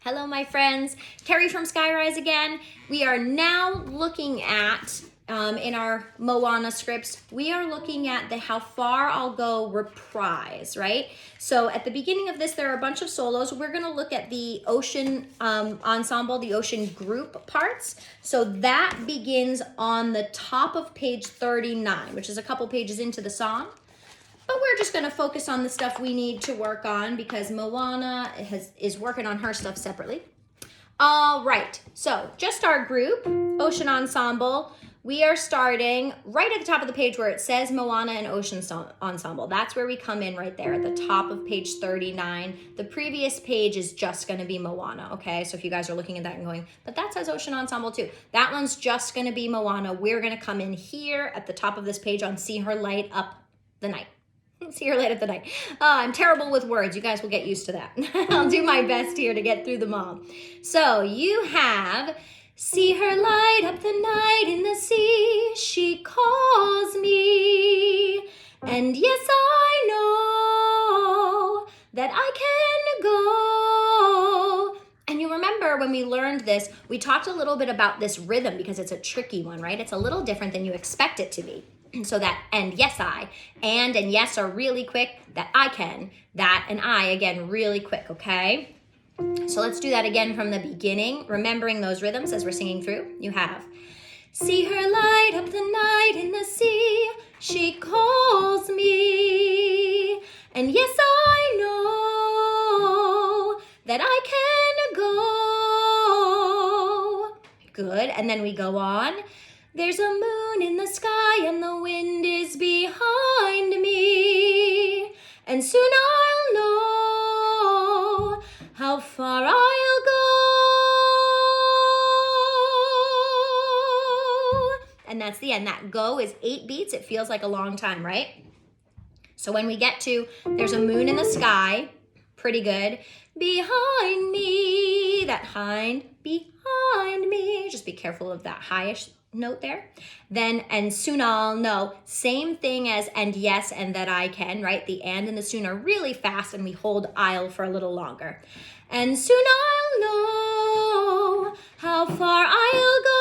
Hello, my friends. Terry from Skyrise again. We are now looking at, in our Moana scripts, we are looking at the How Far I'll Go reprise, right? So at the beginning of this, there are a bunch of solos. We're gonna look at the ocean ensemble, the ocean group parts. So that begins on the top of page 39, which is a couple pages into the song. But we're just gonna focus on the stuff we need to work on because Moana is working on her stuff separately. All right, so just our group, Ocean Ensemble. We are starting right at the top of the page where it says Moana and Ocean Ensemble. That's where we come in right there at the top of page 39. The previous page is just gonna be Moana, okay? So if you guys are looking at that and going, but that says Ocean Ensemble too. That one's just gonna be Moana. We're gonna come in here at the top of this page on See Her Light Up the Night. See her light up the night. I'm terrible with words. You guys will get used to that. I'll do my best here to get through them all. So you have, see her light up the night in the sea. She calls me. And yes, I know that I can go. And you remember when we learned this, we talked a little bit about this rhythm because it's a tricky one, right? It's a little different than you expect it to be. So that and yes I and yes are really quick, that I can, that and I again really quick, okay? So let's do that again from the beginning, remembering those rhythms as we're singing through. You have, see her light up the night in the sea, she calls me, and yes I know that I can go. Good, and then we go on. There's a moon in the sky and the wind is behind me. And soon I'll know how far I'll go. And that's the end. That go is 8 beats. It feels like a long time, right? So when we get to there's a moon in the sky, pretty good. Behind me, that hind, behind me. Just be careful of that highish note there. Then, and soon I'll know, same thing as and yes and that I can, right? The and the soon are really fast and we hold I'll for a little longer. And soon I'll know how far I'll go.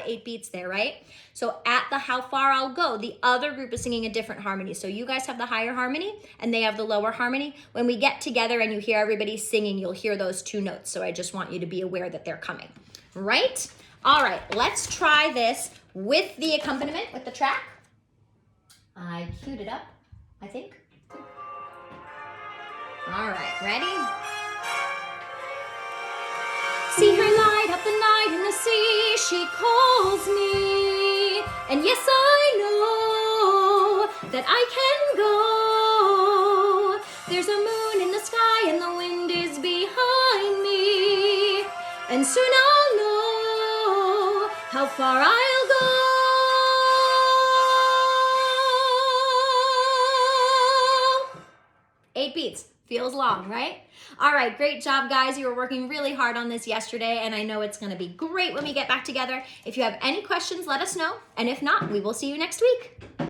8 beats there, right? So at the how far I'll go, the other group is singing a different harmony. So you guys have the higher harmony and they have the lower harmony. When we get together and you hear everybody singing, you'll hear those 2 notes. So I just want you to be aware that they're coming, right? All right, let's try this with the accompaniment, with the track. I queued it up, I think. All right, ready? See her light up the night in the sea, she calls me. And yes, I know that I can go. There's a moon in the sky and the wind is behind me. And soon I'll know how far I'll go. 8 beats. Feels long, right? All right, great job, guys. You were working really hard on this yesterday, and I know it's going to be great when we get back together. If you have any questions, let us know. And if not, we will see you next week.